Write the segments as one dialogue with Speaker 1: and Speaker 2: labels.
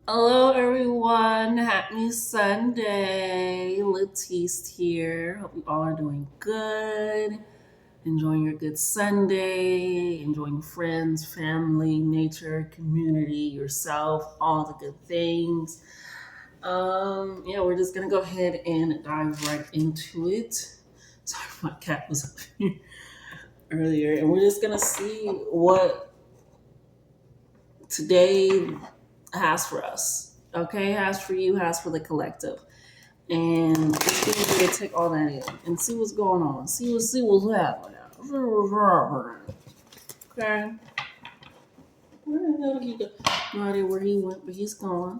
Speaker 1: Hello, everyone. Happy Sunday. Latiste here. Hope you all are doing good. Enjoying your good Sunday. Enjoying friends, family, nature, community, yourself, all the good things. Yeah, we're just gonna go ahead and dive right into it. Sorry, my cat was up here earlier, and we're just gonna see what today has for us. Okay, has for you, has for the collective. And just get ready to take all that in and see what's going on. See what's happening. Okay. Where the hell did he go? No idea where he went, but he's gone.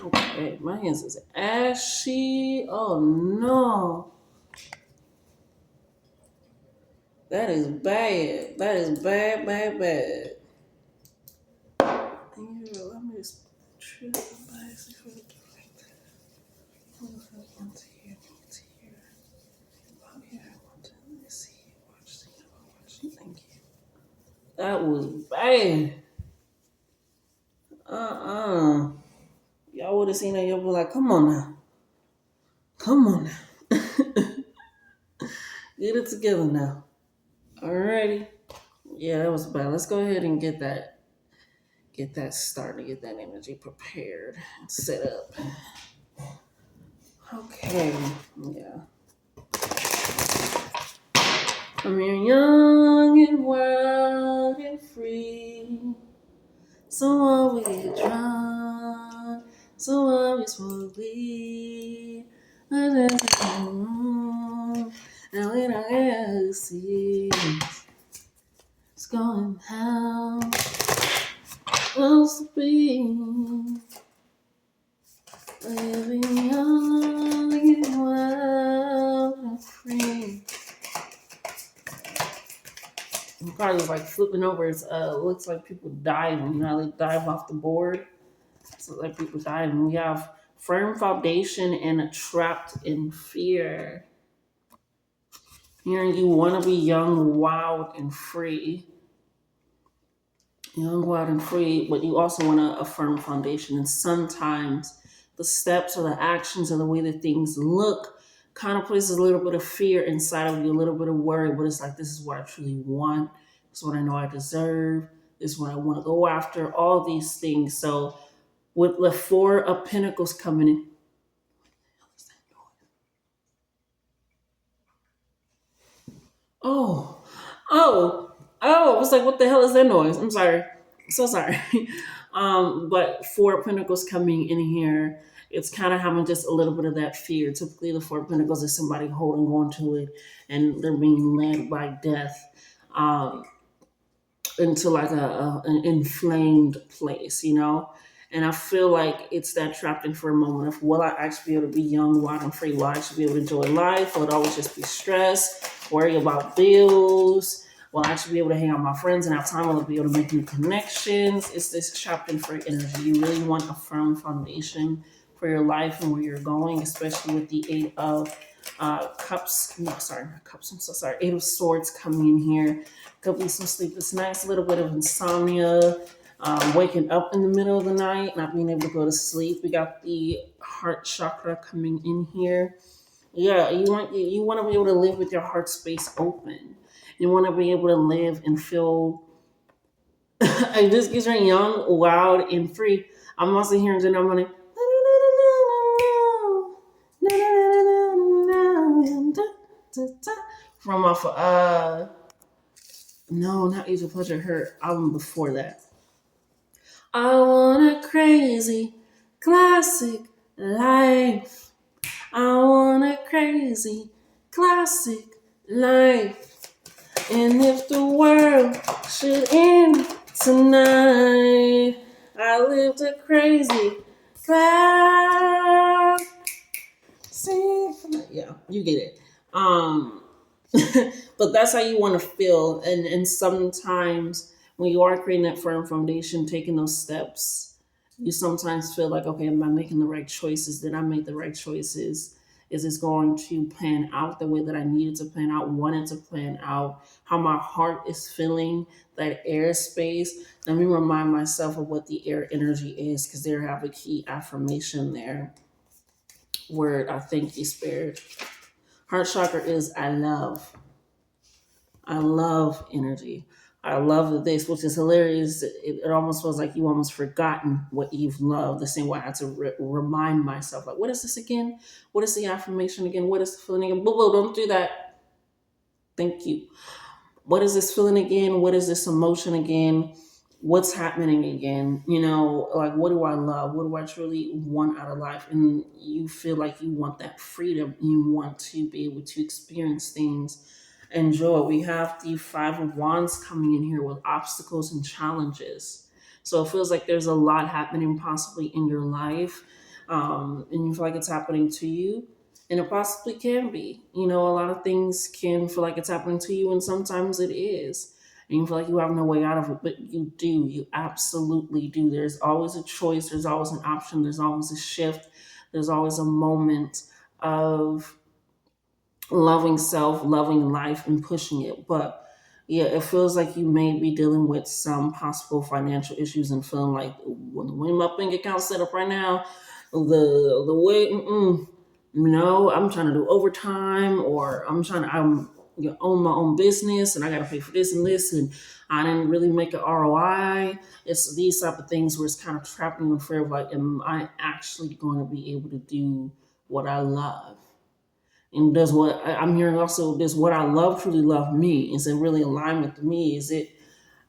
Speaker 1: Okay, my hands is ashy. Oh no. That is bad. That is bad, bad, bad. Here, let me just trim the back. See if I can do it like that. Onto here, onto here. Oh yeah, onto, let me see. Watch. Thank you. That was bad. Uh-uh. Y'all would have seen that. Y'all be like, come on now. Come on now. Get it together now. Alrighty. Yeah, that was bad. Let's go ahead and get that started, get that energy prepared, set up. Okay. Yeah. I'm here young and wild and free. So are we drunk? So are we smoke weed? Now we don't ever see it's going down. Supposed to be living young and wild and free. I'm probably like flipping over. It's looks like people diving. You know, how they dive off the board. So like people diving. We have firm foundation and trapped in fear. Here you want to be young, wild, and free. Young, wild, and free, but you also want a firm foundation. And sometimes the steps or the actions or the way that things look kind of places a little bit of fear inside of you, a little bit of worry, but it's like, this is what I truly want. This is what I know I deserve. This is what I want to go after, all these things. So with the Four of Pentacles coming in, oh, I was like, what the hell is that noise? I'm sorry. So sorry. But Four of Pentacles coming in here, it's kind of having just a little bit of that fear. Typically, the Four of Pentacles is somebody holding on to it and they're being led by death into like an inflamed place, you know? And I feel like it's that trapped in for a moment of, will I actually be able to be young, wild, and free? Will I actually be able to enjoy life? Will it always just be stress, worry about bills? Will I actually be able to hang out with my friends and have time? Will I be able to make new connections? It's this trapped in for energy. You really want a firm foundation for your life and where you're going, especially with the Eight of Cups. No, sorry, not Cups. I'm so sorry. Eight of Swords coming in here. Could be some sleepless nights, a little bit of insomnia, waking up in the middle of the night, not being able to go to sleep. We got the heart chakra coming in here. Yeah, you want to be able to live with your heart space open. You want to be able to live and feel. It just gets very young, wild, and free. I'm also hearing Janelle money from off of no, not Age of Pleasure. Her album before that. I want a crazy classic life. I want a crazy classic life. And if the world should end tonight, I lived a crazy classic. Yeah, you get it. Um, but that's how you want to feel, and sometimes when you are creating that firm foundation, taking those steps, you sometimes feel like, okay, am I making the right choices? Did I make the right choices? Is this going to plan out the way that I needed to plan out, wanted to plan out, how my heart is feeling, that airspace? Let me remind myself of what the air energy is, because there have a key affirmation there. Word, I thank you, Spirit. Heart chakra is I love. I love energy. I love this, which is hilarious. It almost feels like you almost forgotten what you've loved. The same way I had to remind myself, like, what is this again? What is the affirmation again? What is the feeling again? Boo, boo, don't do that. Thank you. What is this feeling again? What is this emotion again? What's happening again? Like, what do I love? What do I truly want out of life? And you feel like you want that freedom. You want to be able to experience things, enjoy. We have the Five of Wands coming in here with obstacles and challenges. So it feels like there's a lot happening possibly in your life, and you feel like it's happening to you. And it possibly can be. A lot of things can feel like it's happening to you, and sometimes it is. And you feel like you have no way out of it, but you do. You absolutely do. There's always a choice, there's always an option, there's always a shift, there's always a moment of loving self, loving life, and pushing it. But yeah, it feels like you may be dealing with some possible financial issues and feeling like, when the way my bank account set up right now, the way, I'm trying to do overtime, or I'm own my own business, and I got to pay for this and this, and I didn't really make an ROI. It's these type of things where it's kind of trapping in fear of like, am I actually going to be able to do what I love? And does what I'm hearing also, does what I love truly love me? Is it really aligned with me?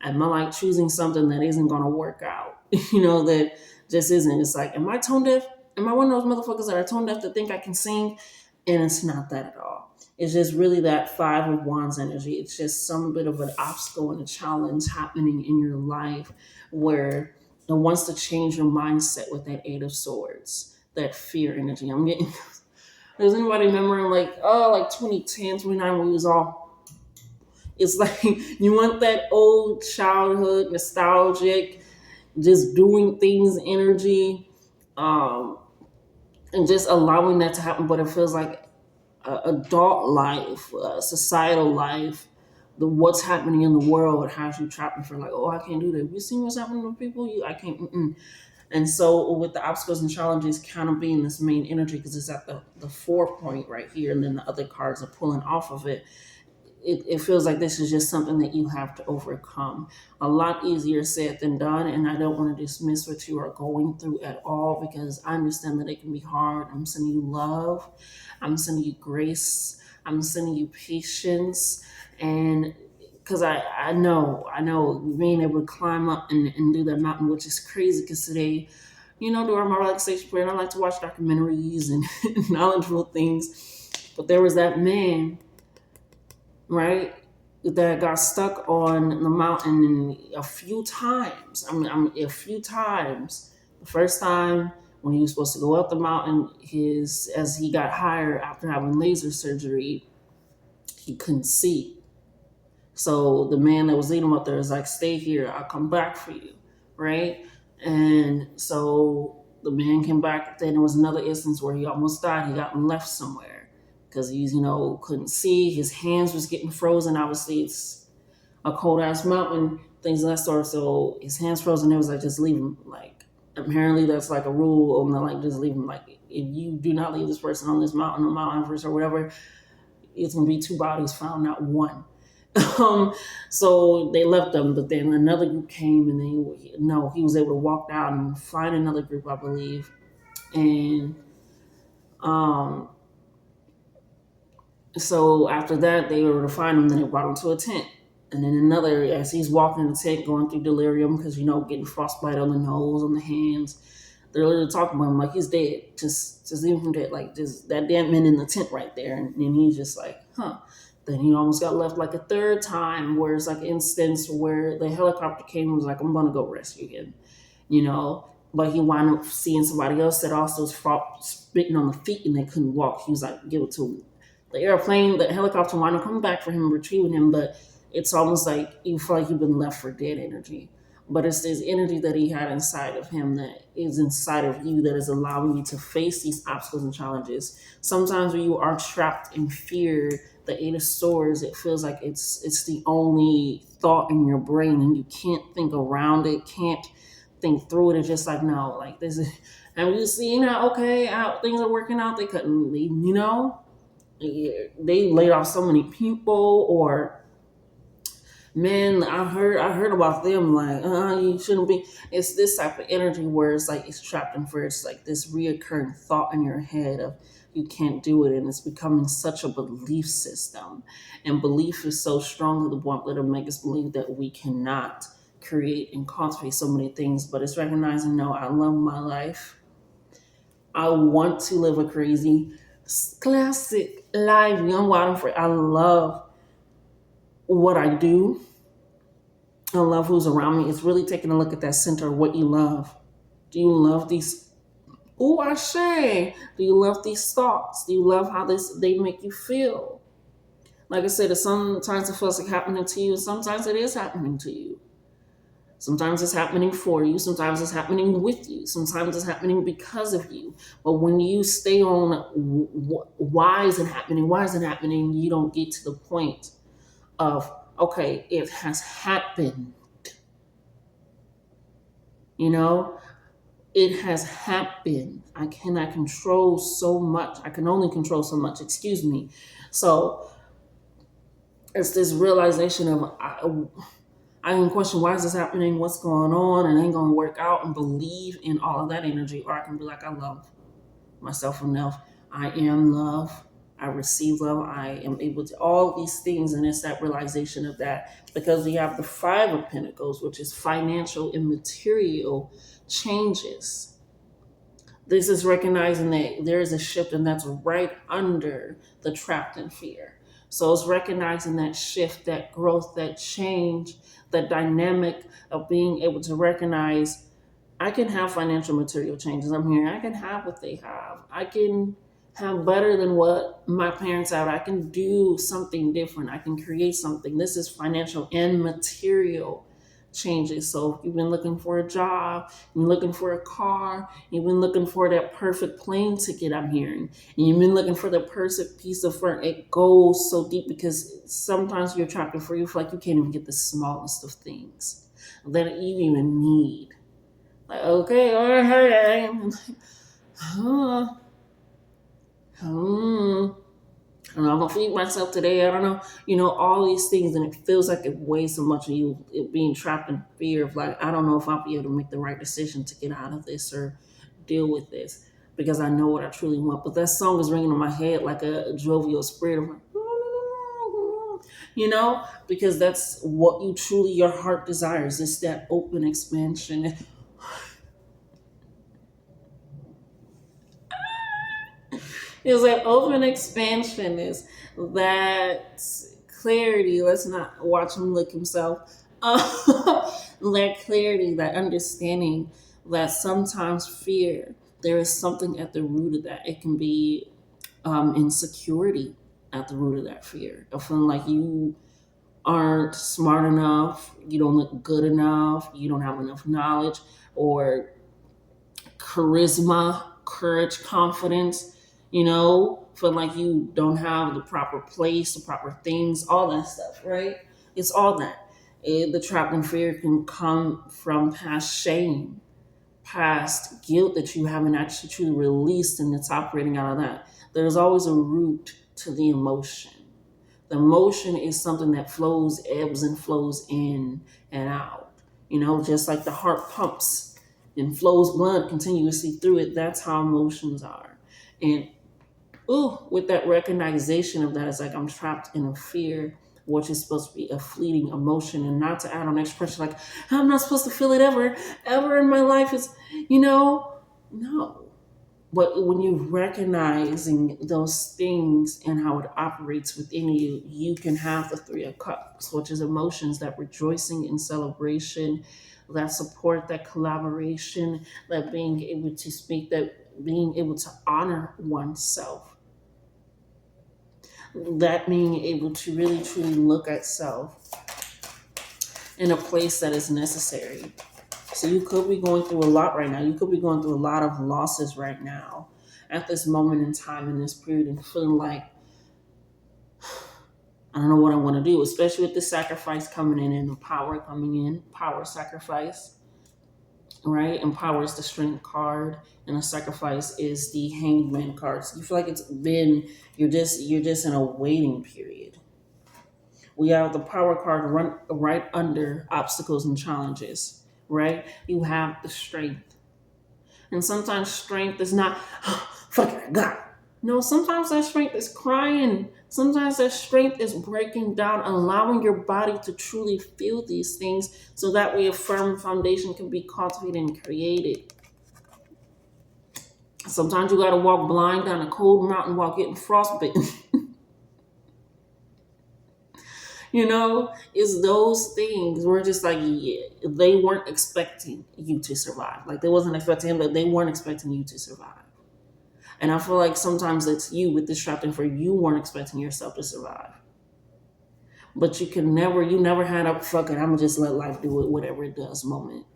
Speaker 1: Am I like choosing something that isn't going to work out? That just isn't. It's like, am I tone deaf? Am I one of those motherfuckers that are tone deaf to think I can sing? And it's not that at all. It's just really that Five of Wands energy. It's just some bit of an obstacle and a challenge happening in your life where it wants to change your mindset with that Eight of Swords, that fear energy. I'm getting. Does anybody remember like 2010, 2009 when we was all, it's like you want that old childhood nostalgic, just doing things energy, and just allowing that to happen. But it feels like adult life, societal life, the what's happening in the world has you trapped and feel like, oh, I can't do that. Have you seen what's happening to people? I can't. Mm-mm. And so with the obstacles and challenges kind of being this main energy, because it's at the 4 point right here, and then the other cards are pulling off of it. It feels like this is just something that you have to overcome. A lot easier said than done. And I don't want to dismiss what you are going through at all, because I understand that it can be hard. I'm sending you love. I'm sending you grace. I'm sending you patience. And because I know being able to climb up and do that mountain, which is crazy, because today, during my relaxation period, I like to watch documentaries and knowledgeable things. But there was that man, right, that got stuck on the mountain a few times. A few times. The first time when he was supposed to go up the mountain, as he got higher after having laser surgery, he couldn't see. So the man that was leading him up there is like, stay here, I'll come back for you, right? And so the man came back. Then there was another instance where he almost died. He got left somewhere because he's, couldn't see. His hands was getting frozen. Obviously, it's a cold ass mountain, things of that sort. So his hands frozen. It was like, just leave him. Like, apparently that's like a rule. Like, just leave him. Like, if you do not leave this person on this mountain, on Mount Everest or whatever, it's gonna be 2 bodies found, not 1. So they left them, but then another group came, and he was able to walk out and find another group, I believe. And so after that, they were able to find him. Then they brought him to a tent, and then another, as he's walking in the tent, going through delirium, because getting frostbite on the nose, on the hands. They're literally talking about him like he's dead. Just leave him dead, like just that damn man in the tent right there. And he's just like, huh. Then he almost got left like a third time, where it's like an instance where the helicopter came and was like, I'm gonna go rescue him, But he wound up seeing somebody else that also was spitting on the feet, and they couldn't walk. He was like, give it to him. The helicopter wound up coming back for him, retrieving him, but it's almost like you feel like you've been left for dead energy. but it's this energy that he had inside of him that is inside of you that is allowing you to face these obstacles and challenges. Sometimes when you are trapped in fear, the Eight of Swords, it feels like it's the only thought in your brain, and you can't think around it, can't think through it. It's just like, no, like this is, and we seen how okay how things are working out. They couldn't, they laid off so many people, or man, I heard about them like, you shouldn't be. It's this type of energy where it's like it's trapped in fear. It's like this reoccurring thought in your head of you can't do it, and it's becoming such a belief system. And belief is so strong to the point that it'll make us believe that we cannot create and cultivate so many things. But it's recognizing, no, I love my life. I want to live a crazy, classic life, young, wild, and free. I love what I do. I love who's around me. It's really taking a look at that center of what you love. Do you love these? Oh, I say. Do you love these thoughts? Do you love how they make you feel? Like I said, sometimes it feels like happening to you. Sometimes it is happening to you. Sometimes it's happening for you. Sometimes it's happening with you. Sometimes it's happening because of you. But when you stay on why is it happening? Why is it happening? You don't get to the point of, okay, it has happened. You know, it has happened. I cannot control so much. I can only control so much, excuse me. So it's this realization of, I can question why is this happening, what's going on, and ain't gonna work out, and believe in all of that energy. Or I can be like, I love myself enough. I am love. I receive love. I am able to all these things, and it's that realization of that, because we have the Five of Pentacles, which is financial and material changes. This is recognizing that there is a shift, and that's right under the trapped in fear. So it's recognizing that shift, that growth, that change, that dynamic of being able to recognize I can have financial material changes. I'm here. I can have what they have. I can have better than what my parents have. I can do something different. I can create something. This is financial and material changes. So if you've been looking for a job, you're looking for a car, you've been looking for that perfect plane ticket, I'm hearing, and you've been looking for the perfect piece of furniture. It goes so deep because sometimes you're trapped in fear. You feel like you can't even get the smallest of things that you even need. Like, okay, all right, huh, I don't know, I'm gonna feed myself today. I don't know, all these things, and it feels like it weighs so much of you, it being trapped in fear of like, I don't know if I'll be able to make the right decision to get out of this or deal with this because I know what I truly want. But that song is ringing in my head like a jovial spirit of like, because that's what you truly, your heart desires. It's that open expansion. It's like open expansion is that clarity. Let's not watch him lick himself. That clarity, that understanding that sometimes fear, there is something at the root of that. It can be insecurity at the root of that fear. Of feeling like you aren't smart enough, you don't look good enough, you don't have enough knowledge or charisma, courage, confidence, feel like you don't have the proper place, the proper things, all that stuff, right? It's all that. The trapped in fear can come from past shame, past guilt that you haven't actually truly released, and it's operating out of that. There's always a root to the emotion. The emotion is something that flows, ebbs and flows in and out. Just like the heart pumps and flows blood continuously through it. That's how emotions are. And with that recognition of that, it's like I'm trapped in a fear, which is supposed to be a fleeting emotion, and not to add on extra pressure, like I'm not supposed to feel it ever in my life. Is no. But when you recognizing those things and how it operates within you, you can have the Three of Cups, which is emotions, that rejoicing and celebration, that support, that collaboration, that being able to speak, that being able to honor oneself, that being able to really truly look at self in a place that is necessary. So you could be going through a lot right now. You could be going through a lot of losses right now at this moment in time in this period and feeling like, I don't know what I want to do, especially with the sacrifice coming in and the power coming in, power sacrifice, right? And power is the strength card, and a sacrifice is the hangman card. So you feel like you're just in a waiting period. We have the power card right under obstacles and challenges, right? You have the strength. And sometimes strength is not, fuck it, I got it. No, sometimes that strength is crying. Sometimes that strength is breaking down, allowing your body to truly feel these things so that way a firm foundation can be cultivated and created. Sometimes you got to walk blind down a cold mountain while getting frostbitten. It's those things where just like, yeah, they weren't expecting you to survive. Like they wasn't expecting him, but they weren't expecting you to survive. And I feel like sometimes it's you with this trapped in for you weren't expecting yourself to survive. But you never had a fuck it, I'm gonna just let life do it, whatever it does moment.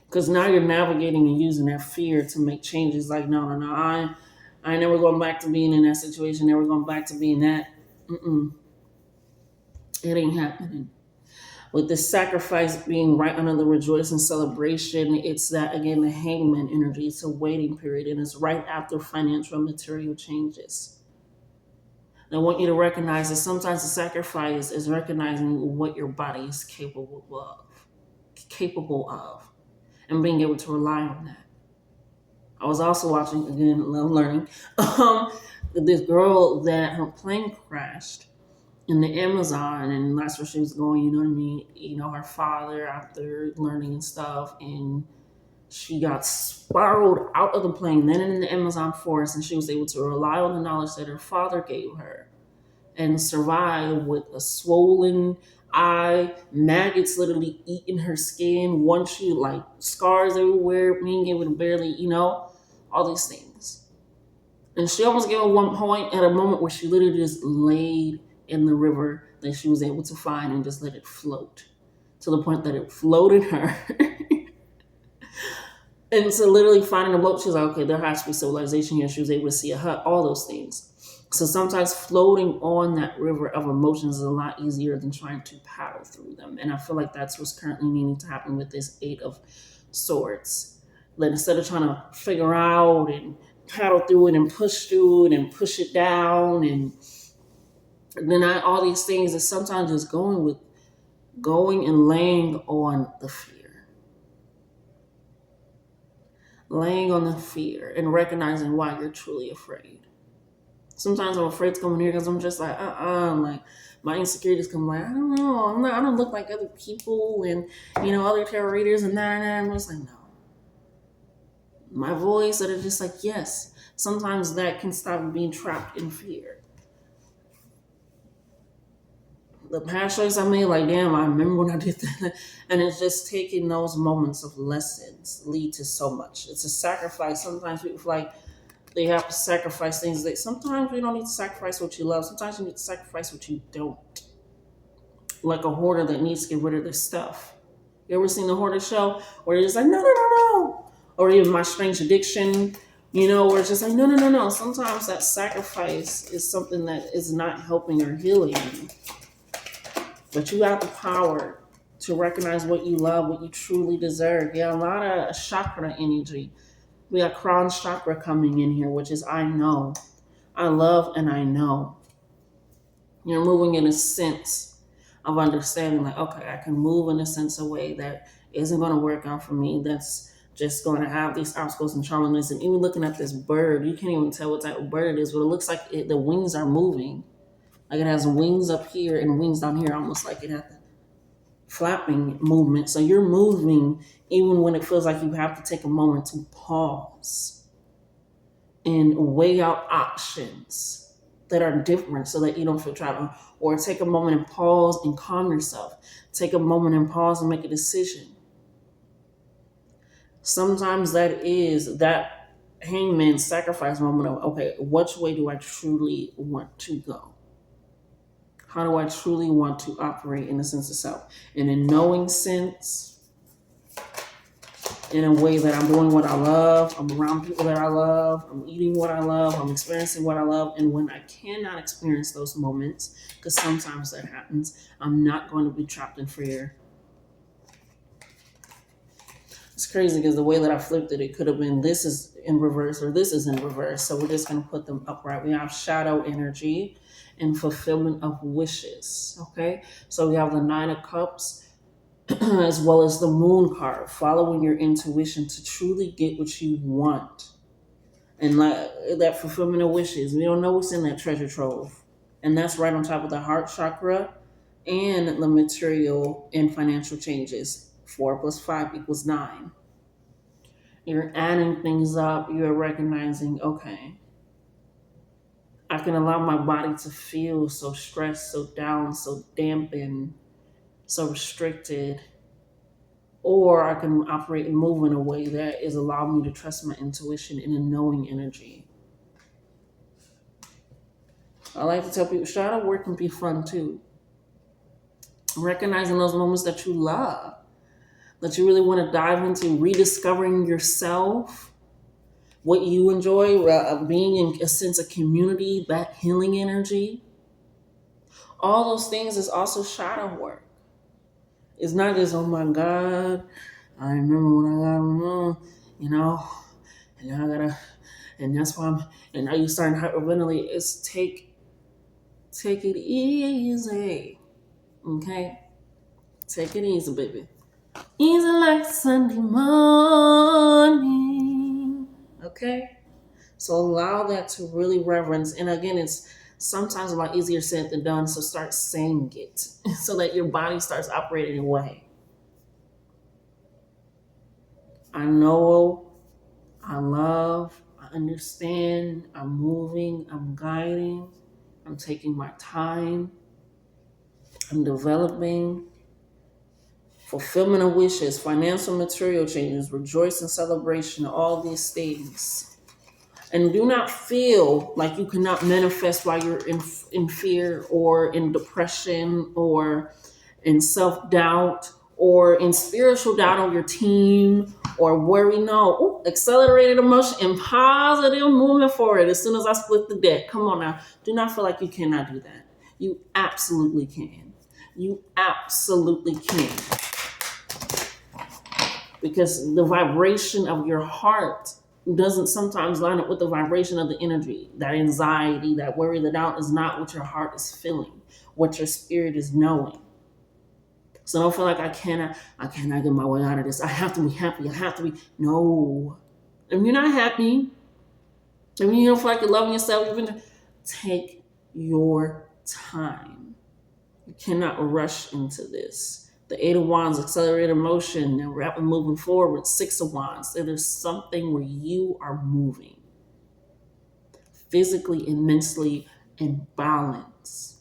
Speaker 1: Because now you're navigating and using that fear to make changes. Like, no, no, no, I ain't never going back to being in that situation, never going back to being that. Mm-mm. It ain't happening. With this sacrifice being right under the rejoicing celebration, it's that again the hangman energy. It's a waiting period, and it's right after financial and material changes. And I want you to recognize that sometimes the sacrifice is recognizing what your body is capable of, and being able to rely on that. I was also watching again, love learning. This girl that her plane crashed in the Amazon, and that's where she was going. You know what I mean? Her father, after learning and stuff, and she got spiraled out of the plane, then in the Amazon forest, and she was able to rely on the knowledge that her father gave her and survive with a swollen eye, maggots literally eating her skin, one shoe, like scars everywhere, being able to barely, all these things. And she almost gave at one point at a moment where she literally just laid in the river that she was able to find and just let it float to the point that it floated her. And so literally finding a boat, she was like, okay, there has to be civilization here. She was able to see a hut, all those things. So sometimes floating on that river of emotions is a lot easier than trying to paddle through them. And I feel like that's what's currently needing to happen with this Eight of Swords. That instead of trying to figure out and paddle through it and push through it and push it down and deny all these things, is sometimes just going and laying on the fear. Laying on the fear and recognizing why you're truly afraid. Sometimes I'm afraid to come in here because I'm just like, like my insecurities come like, I don't know, I don't look like other people and, other tarot readers and that, and I'm just like, no. My voice that are just like, yes, sometimes that can stop being trapped in fear. The past choice I made, like, damn, I remember when I did that. And it's just taking those moments of lessons lead to so much. It's a sacrifice. Sometimes people feel like they have to sacrifice things. That sometimes you don't need to sacrifice what you love. Sometimes you need to sacrifice what you don't. Like a hoarder that needs to get rid of their stuff. You ever seen the hoarder show where you're just like, no, no, no, no. Or even My Strange Addiction, where it's just like, no, no, no, no. Sometimes that sacrifice is something that is not helping or healing you. But you have the power to recognize what you love, what you truly deserve. Yeah, a lot of chakra energy. We got crown chakra coming in here, which is I know. I love and I know. You're moving in a sense of understanding, like, okay, I can move in a sense of way that isn't going to work out for me. That's just going to have these obstacles and challenges. And even looking at this bird, you can't even tell what type of bird it is, but it looks like the wings are moving. Like it has wings up here and wings down here, almost like it has the flapping movement. So you're moving even when it feels like you have to take a moment to pause and weigh out options that are different so that you don't feel trapped. Or take a moment and pause and calm yourself. Take a moment and pause and make a decision. Sometimes that is that hangman sacrifice moment of, okay, which way do I truly want to go? How do I truly want to operate in the sense of self? In a knowing sense, in a way that I'm doing what I love, I'm around people that I love, I'm eating what I love, I'm experiencing what I love. And when I cannot experience those moments, because sometimes that happens, I'm not going to be trapped in fear. It's crazy because the way that I flipped it, it could have been this is in reverse or this is in reverse. So we're just going to put them upright. We have shadow energy and fulfillment of wishes. Okay. So we have the Nine of Cups as well as the Moon card, following your intuition to truly get what you want. And like that fulfillment of wishes, we don't know what's in that treasure trove. And that's right on top of the heart chakra and the material and financial changes. 4 plus 5 equals 9. You're adding things up. You're recognizing, okay, I can allow my body to feel so stressed, so down, so dampened, so restricted. Or I can operate and move in a way that is allowing me to trust my intuition in a knowing energy. I like to tell people, shadow work can be fun too. Recognizing those moments that you love, that you really want to dive into, rediscovering yourself, what you enjoy, being in a sense of community, that healing energy. All those things is also shadow work. It's not just, oh my God, I remember when I got, and now I gotta, and that's why and now you're starting to hyperventilate. It's take it easy, okay? Take it easy, baby. Easy like Sunday morning, okay? So allow that to really reverence. And again, it's sometimes a lot easier said than done. So start saying it so that your body starts operating away. I know, I love, I understand, I'm moving, I'm guiding, I'm taking my time, I'm developing. Fulfillment of wishes, financial material changes, rejoice and celebration, all these things. And do not feel like you cannot manifest while you're in fear or in depression or in self-doubt or in spiritual doubt on your team or worry. No, accelerated emotion and positive movement forward as soon as I split the deck. Come on now. Do not feel like you cannot do that. You absolutely can. You absolutely can. Because the vibration of your heart doesn't sometimes line up with the vibration of the energy. That anxiety, that worry, the doubt is not what your heart is feeling, what your spirit is knowing. So don't feel like I cannot get my way out of this. I have to be happy. I have to be. No. If you're not happy, if you don't feel like you're loving yourself, take your time. You cannot rush into this. The 8 of Wands, accelerated motion, and rapid moving forward. 6 of Wands. There's something where you are moving physically and mentally in balance.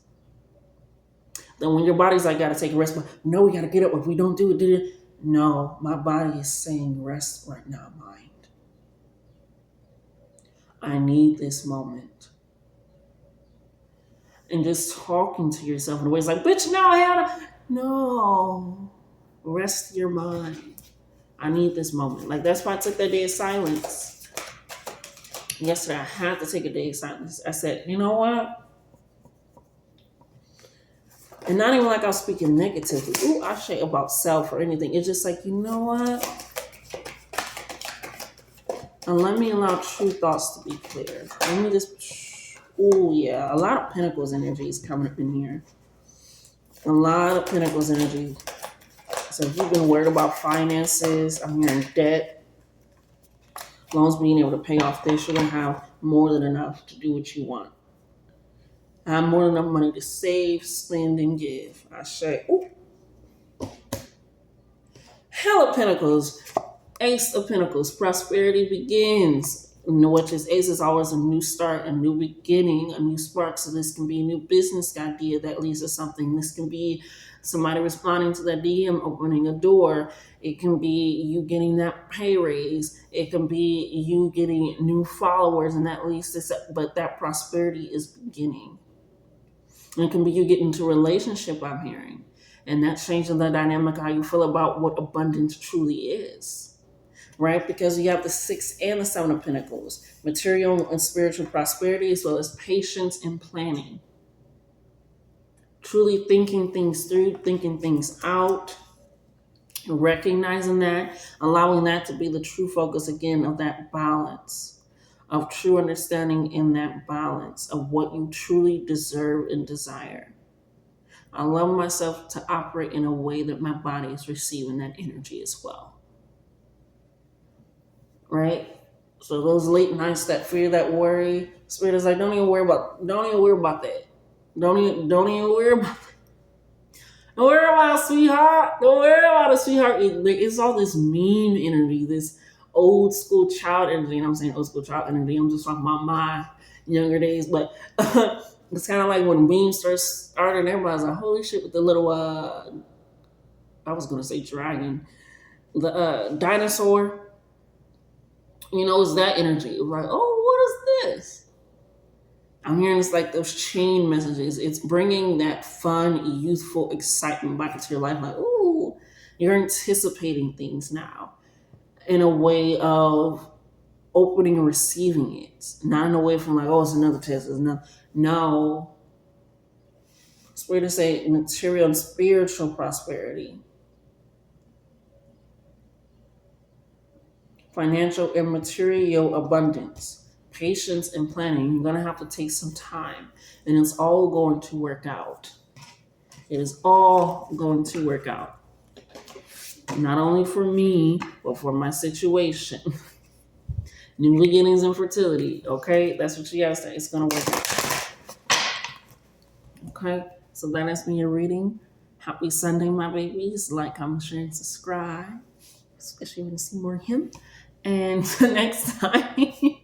Speaker 1: Then when your body's like, gotta take a rest, but no, we gotta get up. If we don't do it, no, my body is saying rest right now, mind. I need this moment. And just talking to yourself in a way, it's like, bitch, now I had a. No, rest your mind. I need this moment. Like, that's why I took that day of silence. Yesterday, I had to take a day of silence. I said, you know what? And not even like I was speaking negatively. Ooh, I say about self or anything. It's just like, you know what? And let me allow true thoughts to be clear. Let me just, ooh, yeah. A lot of Pentacles energy is coming up in here. A lot of Pentacles energy. So if you've been worried about finances, I'm hearing debt, loans being able to pay off this, you're going to have more than enough to do what you want. I have more than enough money to save, spend, and give. I say, ooh. Hell of Pentacles, Ace of Pentacles, prosperity begins. Which is Ace is always a new start, a new beginning, a new spark. So this can be a new business idea that leads to something. This can be somebody responding to that DM, opening a door. It can be you getting that pay raise. It can be you getting new followers, and that leads to, but that prosperity is beginning. It can be you get into a relationship, I'm hearing. And that's changing the dynamic, how you feel about what abundance truly is. Right? Because you have the Six and the Seven of Pentacles, material and spiritual prosperity, as well as patience and planning. Truly thinking things through, thinking things out, recognizing that, allowing that to be the true focus again of that balance, of true understanding in that balance of what you truly deserve and desire. I allow myself to operate in a way that my body is receiving that energy as well. Right? So those late nights, that fear, that worry, Spirit is like, don't even worry about that. Don't even worry about that. Don't worry about it, sweetheart. Don't worry about it, sweetheart. It's all this mean energy, this old school child energy. And I'm saying old school child energy. I'm just talking about my younger days. But it's kind of like when memes first started, everybody's like, holy shit, with the little, I was going to say dragon, the dinosaur. It's that energy. It's like, oh, what is this? I'm hearing it's like those chain messages. It's bringing that fun, youthful excitement back into your life. Like, ooh, you're anticipating things now in a way of opening and receiving it, not in a way from like, oh, it's another test. It's another. No, it's weird to say material and spiritual prosperity, financial and material abundance. Patience and planning. You're going to have to take some time, and it's all going to work out. It is all going to work out. Not only for me, but for my situation. New beginnings and fertility. Okay? That's what you guys say. It's going to work out. Okay? So that has been your reading. Happy Sunday, my babies. Like, comment, share, and subscribe. Especially when you see more of him. And next time.